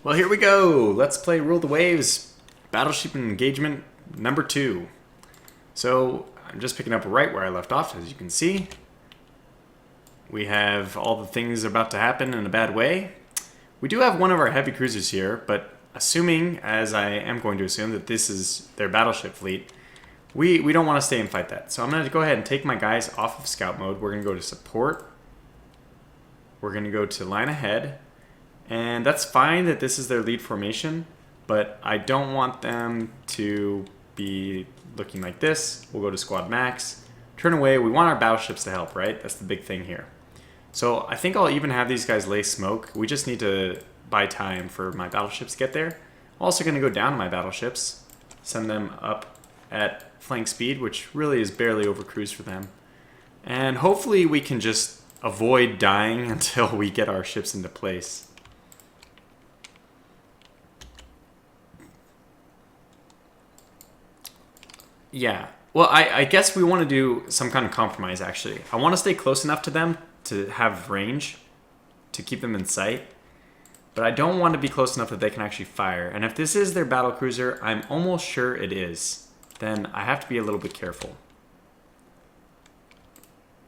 Well, here we go. Let's play Rule the Waves, Battleship Engagement number 2. So, I'm just picking up right where I left off, as you can see. We have all the things about to happen in a bad way. We do have one of our heavy cruisers here, but assuming, as I am going to assume, that this is their battleship fleet, we don't want to stay and fight that. So I'm going to go ahead and take my guys off of scout mode. We're going to go to support. We're going to go to line ahead. And that's fine that this is their lead formation, but I don't want them to be looking like this. We'll go to squad max, turn away. We want our battleships to help, right? That's the big thing here. So I think I'll even have these guys lay smoke. We just need to buy time for my battleships to get there. I'm also going to go down to my battleships, send them up at flank speed, which really is barely over cruise for them. And hopefully we can just avoid dying until we get our ships into place. Yeah, well, I guess we want to do some kind of compromise, actually. I want to stay close enough to them to have range, to keep them in sight. But I don't want to be close enough that they can actually fire. And if this is their battle cruiser, I'm almost sure it is. Then I have to be a little bit careful.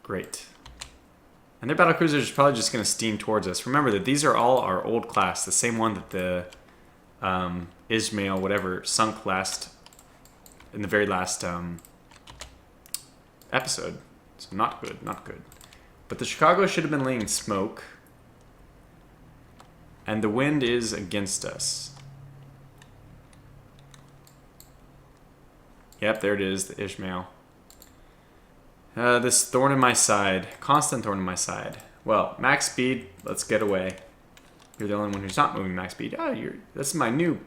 Great. And their battle cruiser is probably just going to steam towards us. Remember that these are all our old class, the same one that the Ismail, whatever, sunk in the very last episode. So not good, not good. But the Chicago should have been laying smoke. And the wind is against us. Yep, there it is, the Ishmael. This thorn in my side. Constant thorn in my side. Well, max speed, let's get away. You're the only one who's not moving max speed. Oh, this is my new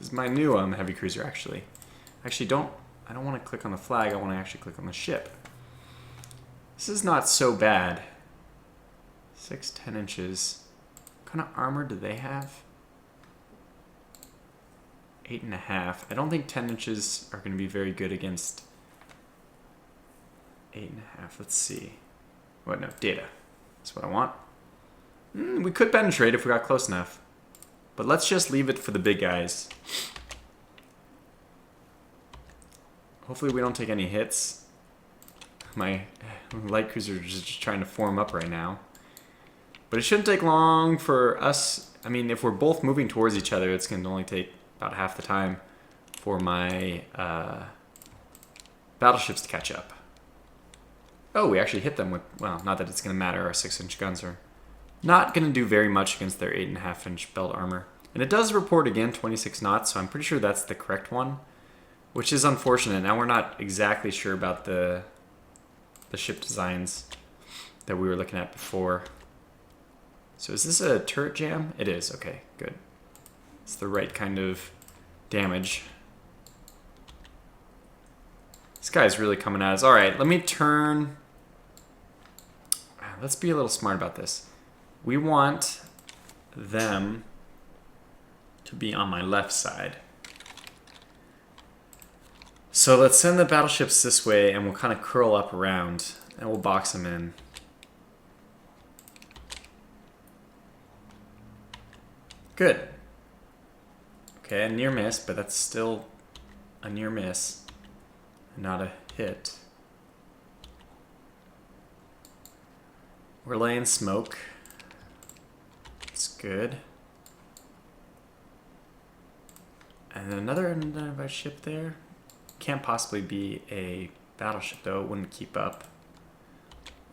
heavy cruiser, actually. Actually, I don't want to click on the flag. I want to actually click on the ship. This is not so bad. 10 inches. What kind of armor do they have? 8.5. I don't think 10 inches are going to be very good against 8.5. Let's see. What? No, data. That's what I want. We could penetrate if we got close enough. But let's just leave it for the big guys. Hopefully we don't take any hits. My light cruiser is just trying to form up right now. But it shouldn't take long for us. I mean, if we're both moving towards each other, it's going to only take about half the time for my battleships to catch up. Oh, we actually hit them with, well, not that it's going to matter. Our 6-inch guns are not going to do very much against their 8.5-inch belt armor. And it does report again 26 knots, so I'm pretty sure that's the correct one. Which is unfortunate. Now we're not exactly sure about the ship designs that we were looking at before. So is this a turret jam? It is. Okay, good. It's the right kind of damage. This guy's really coming at us. All right, let me turn. Let's be a little smart about this. We want them to be on my left side. So let's send the battleships this way and we'll kind of curl up around and we'll box them in. Good. Okay, a near miss, but that's still a near miss, not a hit. We're laying smoke. It's good. And another unidentified ship there. Can't possibly be a battleship, though. It wouldn't keep up.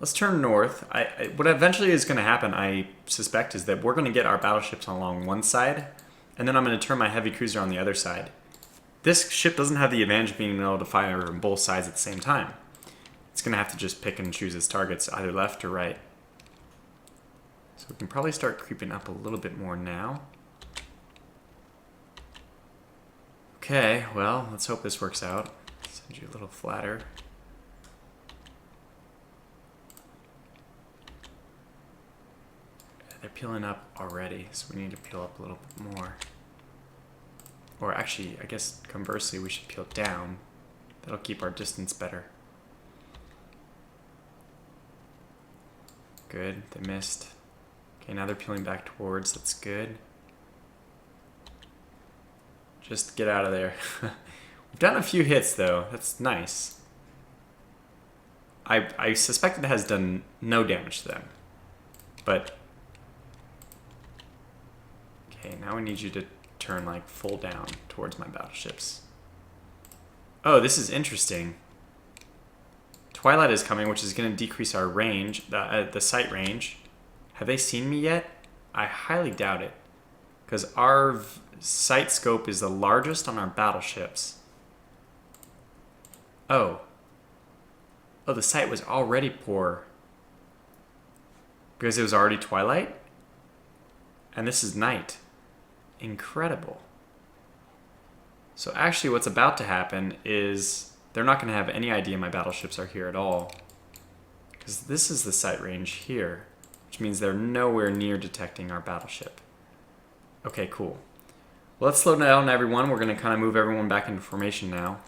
Let's turn north. What eventually is going to happen, I suspect, is that we're going to get our battleships along one side, and then I'm going to turn my heavy cruiser on the other side. This ship doesn't have the advantage of being able to fire on both sides at the same time. It's going to have to just pick and choose its targets, either left or right. So we can probably start creeping up a little bit more now. Okay, well, let's hope this works out. Send you a little flatter. They're peeling up already, so we need to peel up a little bit more. Or actually, I guess conversely, we should peel down. That'll keep our distance better. Good, they missed. Okay, now they're peeling back towards, that's good. Just get out of there. We've done a few hits, though. That's nice. I suspect it has done no damage to them. But... okay, now we need you to turn, like, full down towards my battleships. Oh, this is interesting. Twilight is coming, which is going to decrease our range, the sight range. Have they seen me yet? I highly doubt it. Because our sight scope is the largest on our battleships. Oh. Oh, the sight was already poor. Because it was already twilight? And this is night. Incredible. So actually what's about to happen is they're not going to have any idea my battleships are here at all. Because this is the sight range here. Which means they're nowhere near detecting our battleship. Okay, cool. Well, let's slow down, everyone. We're going to kind of move everyone back into formation now.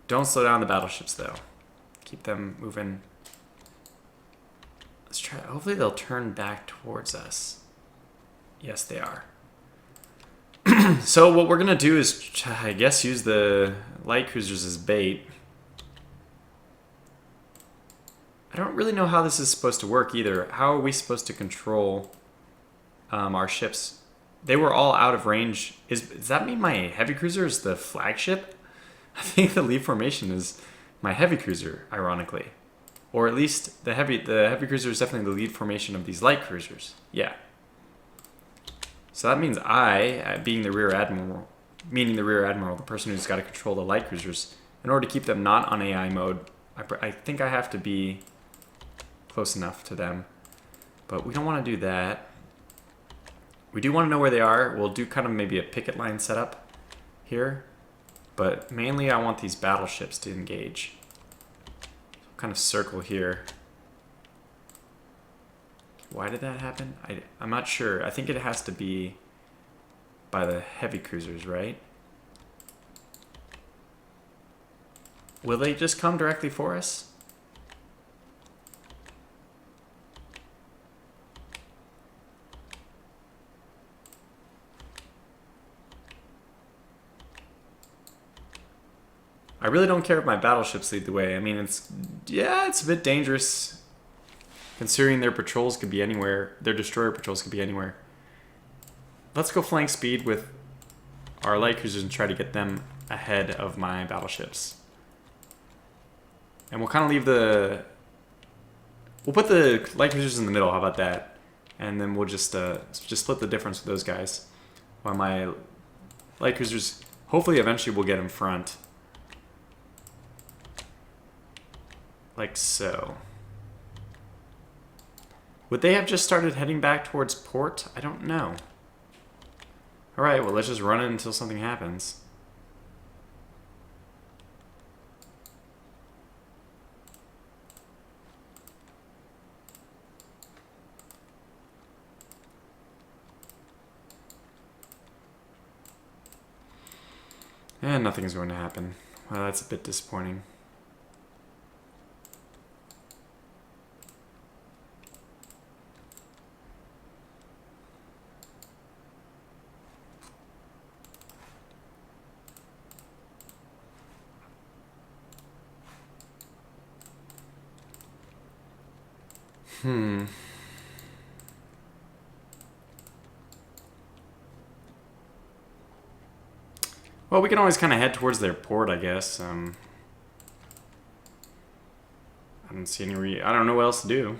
Don't slow down the battleships, though. Keep them moving. Let's try. Hopefully they'll turn back towards us. Yes, they are. So what we're going to do is, I guess, use the light cruisers as bait. I don't really know how this is supposed to work either. How are we supposed to control our ships? They were all out of range. Does that mean my heavy cruiser is the flagship? I think the lead formation is my heavy cruiser, ironically. Or at least the heavy cruiser is definitely the lead formation of these light cruisers. Yeah. So that means I, being the rear admiral, the person who's got to control the light cruisers, in order to keep them not on AI mode, I think I have to be close enough to them. But we don't want to do that. We do want to know where they are. We'll do kind of maybe a picket line setup here. But mainly I want these battleships to engage. Kind of circle here. Why did that happen? I'm not sure. I think it has to be by the heavy cruisers, right? Will they just come directly for us? I really don't care if my battleships lead the way. I mean, it's a bit dangerous considering their patrols could be anywhere. Their destroyer patrols could be anywhere. Let's go flank speed with our light cruisers and try to get them ahead of my battleships. And we'll kind of leave we'll put the light cruisers in the middle. How about that? And then we'll just split the difference with those guys. While my light cruisers, hopefully eventually will get in front. Like so. Would they have just started heading back towards port? I don't know. Alright, well let's just run it until something happens. And nothing's going to happen. Well, that's a bit disappointing. Well, we can always kind of head towards their port, I guess. I don't see any I don't know what else to do.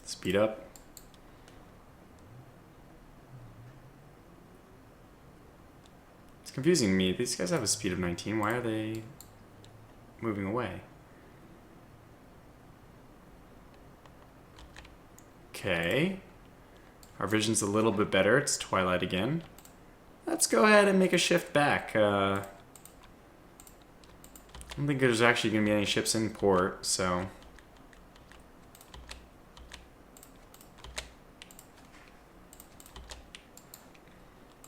Speed up. It's confusing me. These guys have a speed of 19. Why are they moving away? Okay. Our vision's a little bit better. It's twilight again. Let's go ahead and make a shift back. I don't think there's actually going to be any ships in port, so...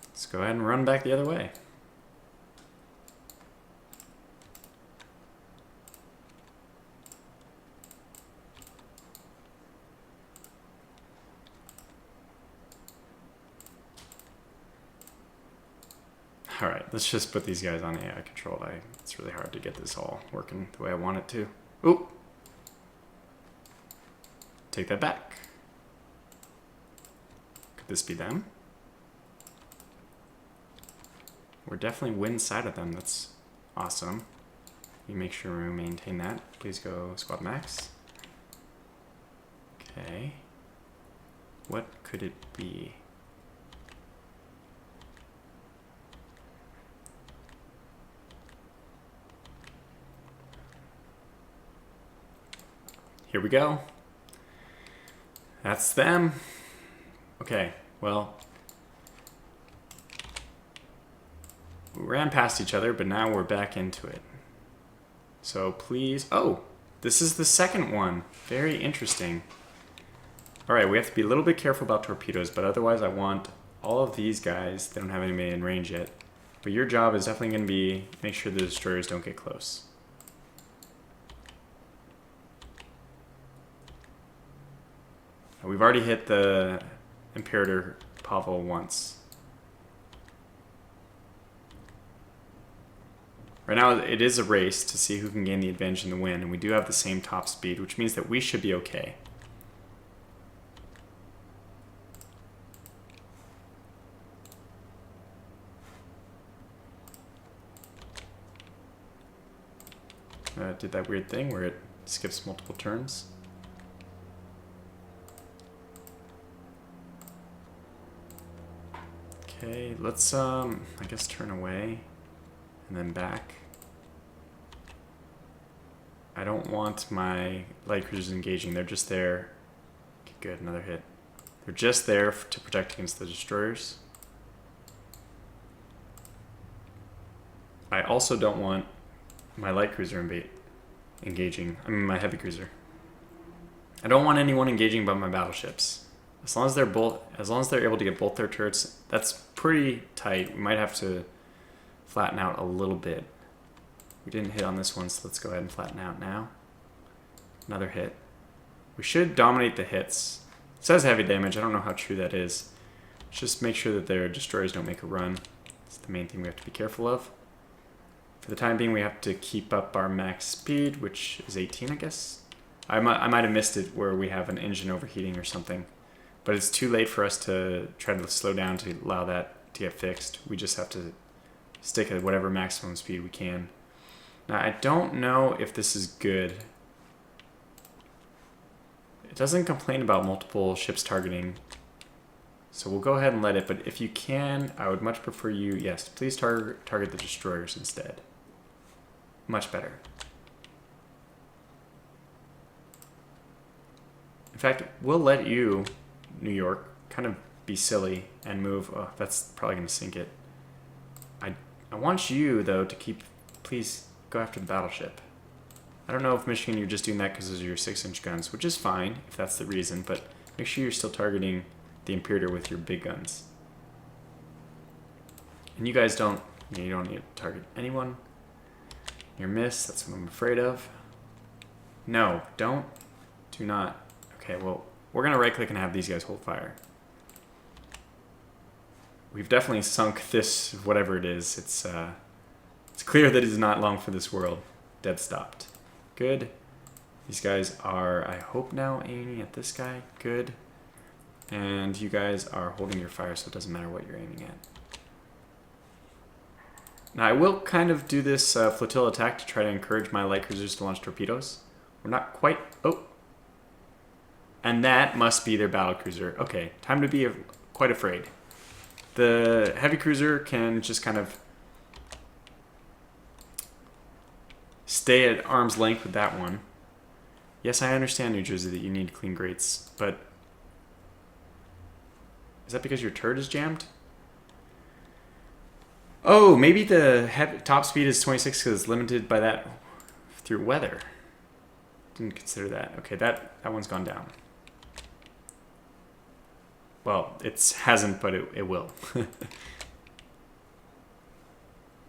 let's go ahead and run back the other way. let's just put these guys on AI control. It's really hard to get this all working the way I want it to. Oop! Take that back. Could this be them? We're definitely wind side of them. That's awesome. You make sure we maintain that. Please go squad max. Okay. What could it be? Here we go. That's them. Okay, well, we ran past each other, but now we're back into it. So please, oh, this is the second one. Very interesting. All right, we have to be a little bit careful about torpedoes, but otherwise I want all of these guys. They don't have anybody in range yet. But your job is definitely going to be make sure the destroyers don't get close. We've already hit the Imperator Pavel once. Right now it is a race to see who can gain the advantage in the wind, and we do have the same top speed, which means that we should be okay. Did that weird thing where it skips multiple turns. Okay, let's I guess turn away and then back. I don't want my light cruisers engaging. They're just there. Okay, good, another hit. They're just there to protect against the destroyers. I also don't want my light cruiser engaging. I mean my heavy cruiser. I don't want anyone engaging but my battleships. As long as they're able to get both their turrets, that's pretty tight. We might have to flatten out a little bit. We didn't hit on this one, so let's go ahead and flatten out now. Another hit. We should dominate the hits. It says heavy damage. I don't know how true that is. Just make sure that their destroyers don't make a run. That's the main thing we have to be careful of. For the time being, we have to keep up our max speed, which is 18, I guess. I might have missed it where we have an engine overheating or something. But it's too late for us to try to slow down to allow that to get fixed. We just have to stick at whatever maximum speed we can. Now, I don't know if this is good. It doesn't complain about multiple ships targeting. So we'll go ahead and let it. But if you can, I would much prefer you, yes, please target the destroyers instead. Much better. In fact, we'll let you, New York, kind of be silly and move. Oh, that's probably going to sink it. I want you, though, to please go after the battleship. I don't know if Michigan you're just doing that because those are your 6-inch guns, which is fine if that's the reason, but make sure you're still targeting the Imperator with your big guns. And you guys don't need to target anyone. Your miss, that's what I'm afraid of. No, do not. Okay, well, we're going to right-click and have these guys hold fire. We've definitely sunk this, whatever it is. It's clear that it is not long for this world. Dead stopped. Good. These guys are, I hope now, aiming at this guy. Good. And you guys are holding your fire, so it doesn't matter what you're aiming at. Now, I will kind of do this flotilla attack to try to encourage my light cruisers to launch torpedoes. We're not quite... Oh! And that must be their battle cruiser. Okay, time to be quite afraid. The heavy cruiser can just kind of stay at arm's length with that one. Yes, I understand, New Jersey, that you need clean grates, but is that because your turret is jammed? Oh, maybe the top speed is 26 because it's limited by that through weather. Didn't consider that. Okay, that one's gone down. Well, it hasn't, but it will.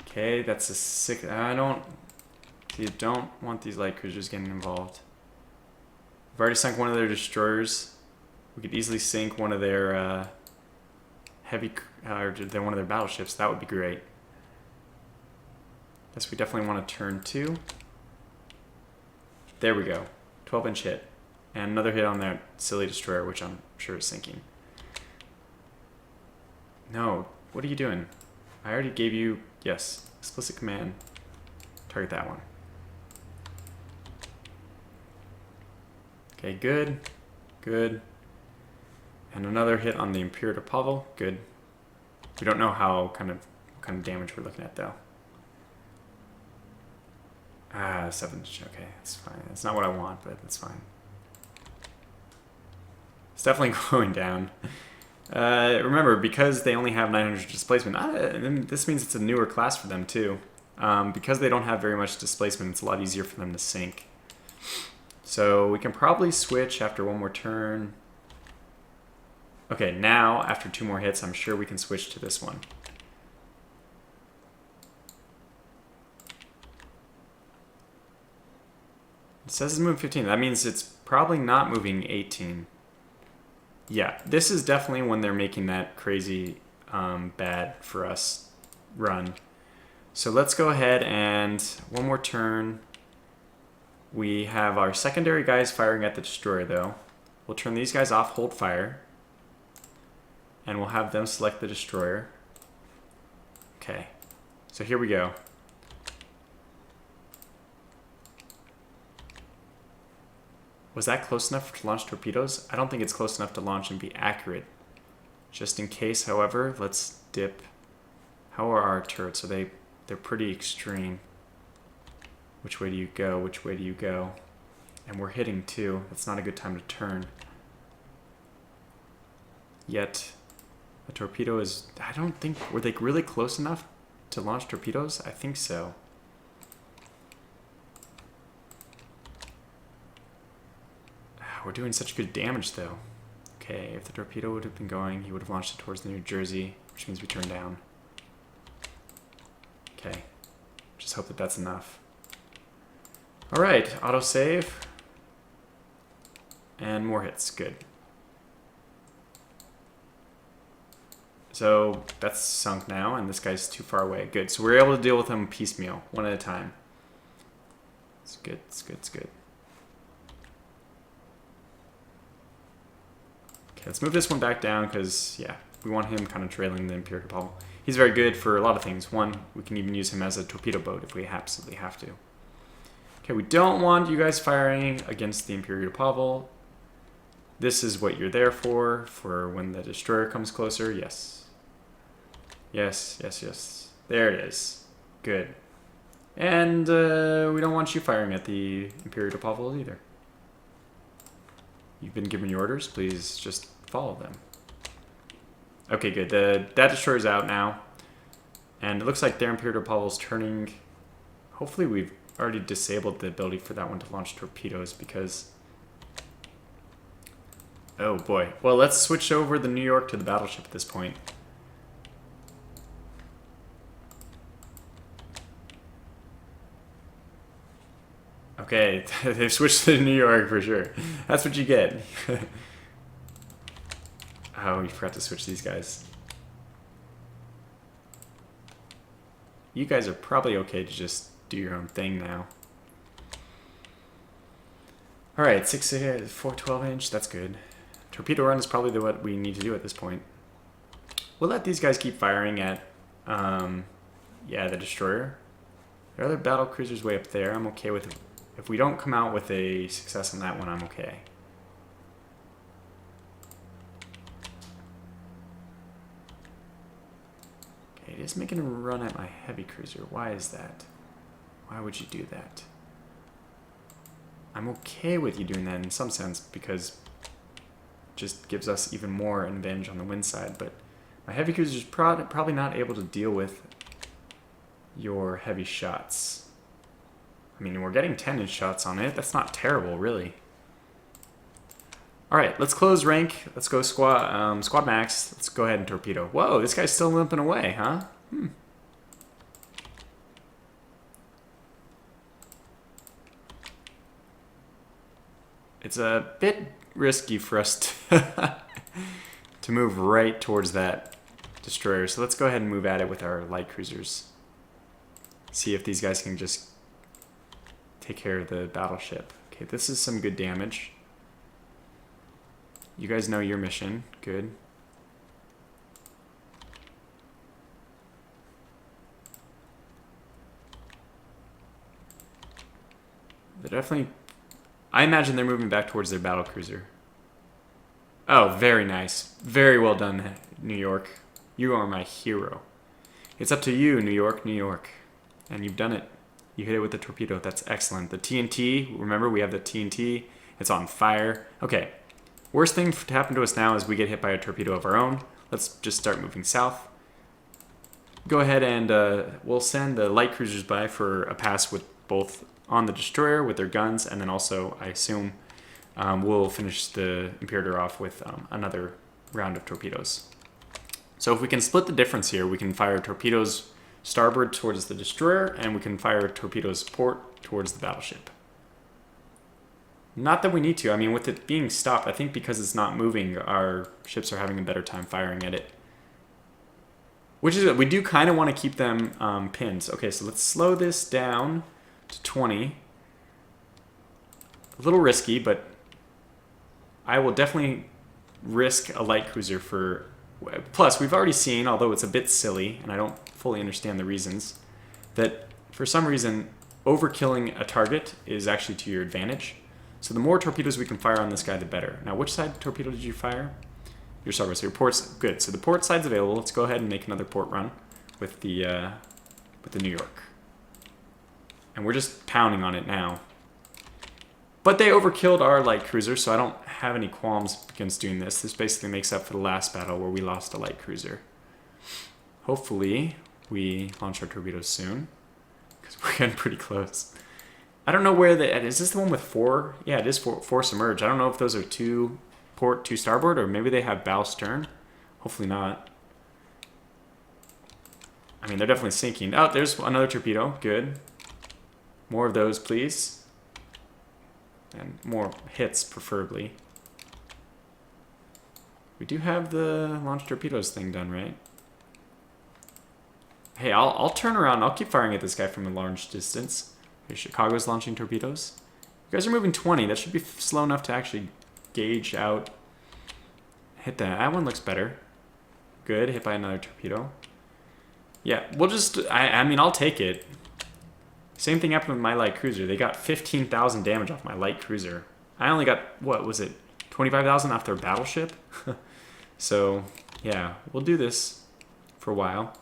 Okay, that's a 6. You don't want these light cruisers getting involved. We've already sunk one of their destroyers. We could easily sink one of their one of their battleships. That would be great. Guess we definitely want to turn 2. There we go. 12-inch hit. And another hit on that silly destroyer, which I'm sure is sinking. No, what are you doing? I already gave you, yes, explicit command. Target that one. Okay, good, good. And another hit on the Imperator Pavel, good. We don't know what kind of damage we're looking at though. 7-inch, okay, that's fine. That's not what I want, but that's fine. It's definitely going down. Remember, because they only have 900 displacement, this means it's a newer class for them too. Because they don't have very much displacement, it's a lot easier for them to sink. So we can probably switch after one more turn. Okay, now, after 2 more hits, I'm sure we can switch to this one. It says it's moving 15. That means it's probably not moving 18. Yeah, this is definitely when they're making that crazy bad for us run. So let's go ahead and one more turn. We have our secondary guys firing at the destroyer though. We'll turn these guys off, hold fire. And we'll have them select the destroyer. Okay, so here we go. Was that close enough to launch torpedoes? I don't think it's close enough to launch and be accurate. Just in case, however, let's dip. How are our turrets? They're pretty extreme. Which way do you go? Which way do you go? And we're hitting too. That's not a good time to turn. Yet, the torpedo is... I don't think... Were they really close enough to launch torpedoes? I think so. We're doing such good damage though. Okay, if the torpedo would have been going, he would have launched it towards the New Jersey, which means we turn down. Okay, just hope that that's enough. All right, autosave. And more hits, good. So that's sunk now, and this guy's too far away. Good, so we're able to deal with him piecemeal, one at a time. It's good, it's good, it's good. Okay, let's move this one back down because, yeah, we want him kind of trailing the Imperator Pavel. He's very good for a lot of things. One, we can even use him as a torpedo boat if we absolutely have to. Okay, we don't want you guys firing against the Imperator Pavel. This is what you're there for when the destroyer comes closer. Yes. Yes, yes, yes. There it is. Good. And we don't want you firing at the Imperator Pavel either. You've been given your orders. Please just follow them. Okay, good. That destroyer's out now. And it looks like their Imperator Pavel's turning. Hopefully we've already disabled the ability for that one to launch torpedoes because... Oh boy. Well, let's switch over the New York to the battleship at this point. Okay, they've switched to New York for sure. That's what you get. Oh, you forgot to switch these guys. You guys are probably okay to just do your own thing now. Alright, 412-inch, that's good. Torpedo run is probably what we need to do at this point. We'll let these guys keep firing at, yeah, the destroyer. There are other battle cruisers way up there. I'm okay with it. If we don't come out with a success on that one, I'm okay. Okay, it is making a run at my heavy cruiser. Why is that? Why would you do that? I'm okay with you doing that in some sense because it just gives us even more advantage on the wind side, but my heavy cruiser is probably not able to deal with your heavy shots. I mean, we're getting 10-inch shots on it. That's not terrible, really. All right, let's close rank. Let's go squad max. Let's go ahead and torpedo. Whoa, this guy's still limping away, huh? It's a bit risky for us to move right towards that destroyer. So let's go ahead and move at it with our light cruisers. See if these guys can just take care of the battleship. Okay, this is some good damage. You guys know your mission. Good. They're definitely... I imagine they're moving back towards their battle cruiser. Oh, very nice. Very well done, New York. You are my hero. It's up to you, New York, New York. And you've done it. You hit it with the torpedo. That's excellent. The TNT, remember we have the TNT. It's on fire. Okay. Worst thing to happen to us now is we get hit by a torpedo of our own. Let's just start moving south. Go ahead and we'll send the light cruisers by for a pass with both on the destroyer with their guns, and then also, I assume, we'll finish the Imperator off with another round of torpedoes. So if we can split the difference here, we can fire torpedoes starboard towards the destroyer, and we can fire torpedoes port towards the battleship. Not that we need to. I mean, with it being stopped, I think because it's not moving, our ships are having a better time firing at it. Which is good. We do kind of want to keep them pinned. Okay, so let's slow this down to 20. A little risky, but I will definitely risk a light cruiser for... Plus, we've already seen, although it's a bit silly, and I don't fully understand the reasons, that for some reason, overkilling a target is actually to your advantage. So the more torpedoes we can fire on this guy, the better. Now, which side torpedo did you fire? Your starboard. So your port's good. So the port side's available. Let's go ahead and make another port run with the New York. And we're just pounding on it now. But they overkilled our light cruiser, so I don't have any qualms against doing this. This basically makes up for the last battle where we lost a light cruiser. Hopefully, we launch our torpedoes soon, because we're getting pretty close. I don't know where is this the one with 4? Yeah, it is 4 submerged. I don't know if those are 2 port, 2 starboard, or maybe they have bow stern. Hopefully not. I mean, they're definitely sinking. Oh, there's another torpedo. Good. More of those, please. And more hits, preferably. We do have the launch torpedoes thing done, right? Hey, I'll turn around. I'll keep firing at this guy from a large distance. Okay, Chicago's launching torpedoes. You guys are moving 20. That should be slow enough to actually gauge out. Hit that. That one looks better. Good. Hit by another torpedo. Yeah, we'll just... I mean, I'll take it. Same thing happened with my light cruiser. They got 15,000 damage off my light cruiser. I only got, what was it, 25,000 off their battleship? So, yeah, we'll do this for a while.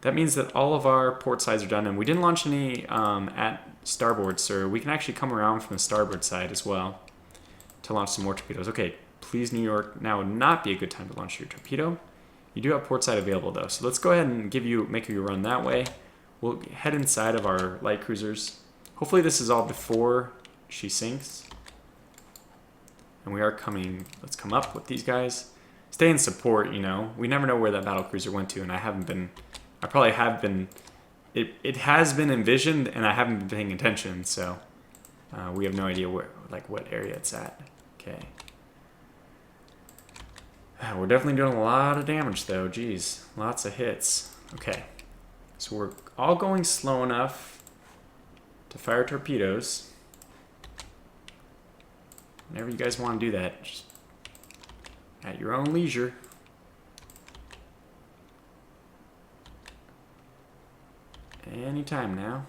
That means that all of our port sides are done, and we didn't launch any at starboard, so we can actually come around from the starboard side as well to launch some more torpedoes. Okay, please, New York, now would not be a good time to launch your torpedo. You do have port side available, though, so let's go ahead and make you run that way. We'll head inside of our light cruisers. Hopefully this is all before she sinks. And we are coming, let's come up with these guys. Stay in support, you know. We never know where that battle cruiser went to, and I probably have been, it has been envisioned, and I haven't been paying attention, so we have no idea where, like what area it's at. Okay. We're definitely doing a lot of damage though, geez. Lots of hits. Okay. So we're all going slow enough to fire torpedoes. Whenever you guys want to do that, just at your own leisure. Anytime now.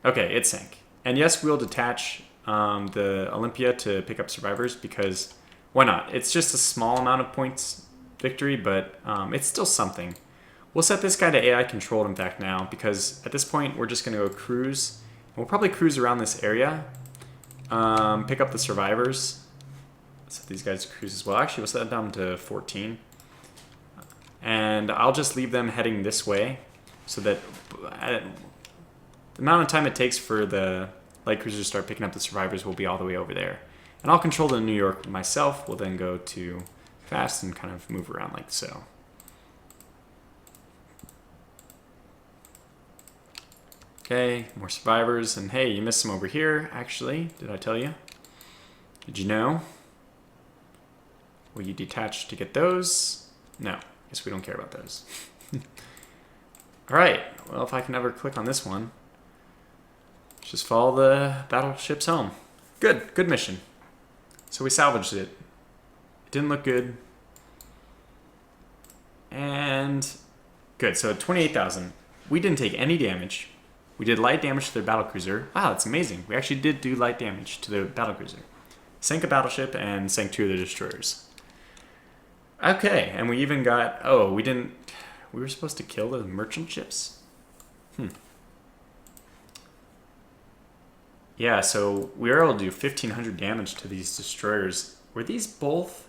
Okay, it sank. And yes, we'll detach the Olympia to pick up survivors because why not? It's just a small amount of points victory, but it's still something. We'll set this guy to AI controlled, in fact, now, because at this point we're just going to go cruise. We'll probably cruise around this area, pick up the survivors. Set these guys to cruise as well. Actually, we'll set that down to 14. And I'll just leave them heading this way so that the amount of time it takes for the light cruisers to start picking up the survivors will be all the way over there. And I'll control the New York myself. We'll then go to fast and kind of move around like so. Okay, more survivors. And hey, you missed some over here, actually. Did I tell you? Did you know? Will you detach to get those? No, guess we don't care about those. Alright, well, if I can ever click on this one, just follow the battleships home. Good mission. So we salvaged it. It didn't look good. And good, so 28,000. We didn't take any damage. We did light damage to their battlecruiser. Wow, that's amazing. We actually did do light damage to their battlecruiser. Sank a battleship and sank 2 of the destroyers. Okay, and we even got... Oh, we didn't... We were supposed to kill the merchant ships? Yeah, so we were able to do 1,500 damage to these destroyers. Were these both...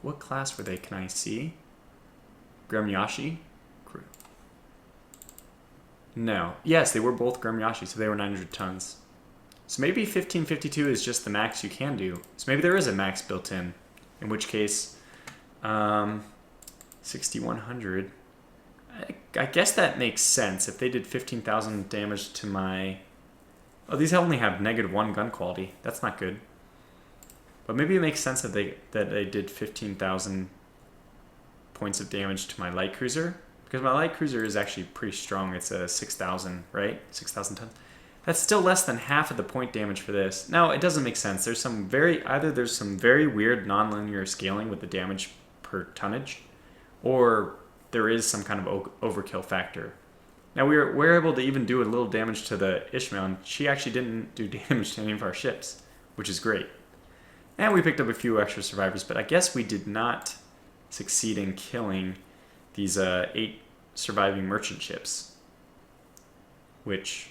What class were they? Can I see? Gremyashi? No. Yes, they were both Gremyashi, so they were 900 tons. So maybe 1552 is just the max you can do. So maybe there is a max built in which case, 6,100. I guess that makes sense. If they did 15,000 damage to my... Oh, these only have -1 gun quality. That's not good. But maybe it makes sense that they did 15,000 points of damage to my light cruiser. Because my light cruiser is actually pretty strong. It's a 6,000, right? 6,000 tons. That's still less than half of the point damage for this. Now, it doesn't make sense. There's some either there's some very weird nonlinear scaling with the damage per tonnage, or there is some kind of overkill factor. Now, we're able to even do a little damage to the Ishmael, and she actually didn't do damage to any of our ships, which is great. And we picked up a few extra survivors, but I guess we did not succeed in killing these 8 surviving merchant ships, which,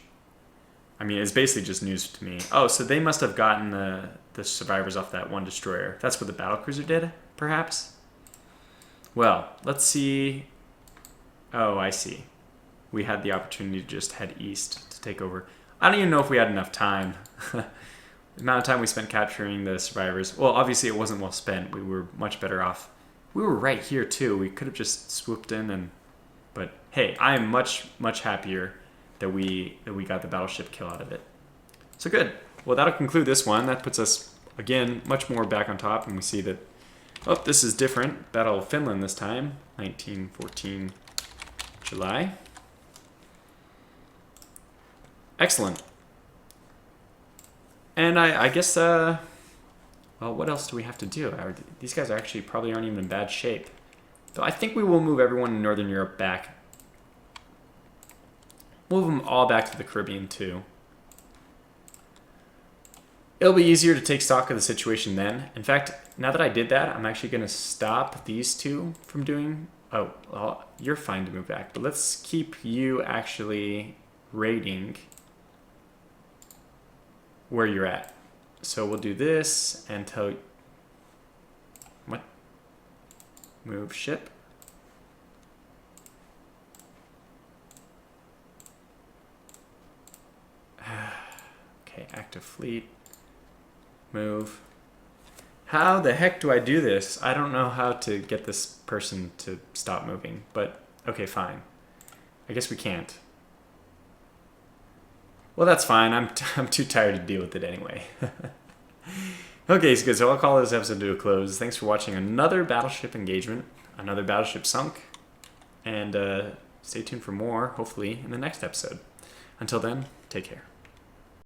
I mean, is basically just news to me. Oh, so they must have gotten the survivors off that one destroyer. That's what the battlecruiser did, perhaps? Well, let's see. Oh, I see. We had the opportunity to just head east to take over. I don't even know if we had enough time. The amount of time we spent capturing the survivors. Well, obviously it wasn't well spent. We were much better off. We were right here too. We could have just swooped in but hey, I am much happier that we got the battleship kill out of it. So good. Well, that'll conclude this one. That puts us again much more back on top, and we see that this is different. Battle of Finland this time, 1914 July. Excellent. And I guess well, what else do we have to do? These guys actually probably aren't even in bad shape. So I think we will move everyone in Northern Europe back. Move them all back to the Caribbean too. It'll be easier to take stock of the situation then. In fact, now that I did that, I'm actually going to stop these two from doing... Oh, well, you're fine to move back. But let's keep you actually raiding where you're at. So we'll do this and tell... What? Move ship. Okay, active fleet. Move. How the heck do I do this? I don't know how to get this person to stop moving, but okay, fine. I guess we can't. Well, that's fine. I'm too tired to deal with it anyway. Okay, so good. So I'll call this episode to a close. Thanks for watching another battleship engagement, another battleship sunk, and stay tuned for more, hopefully, in the next episode. Until then, take care.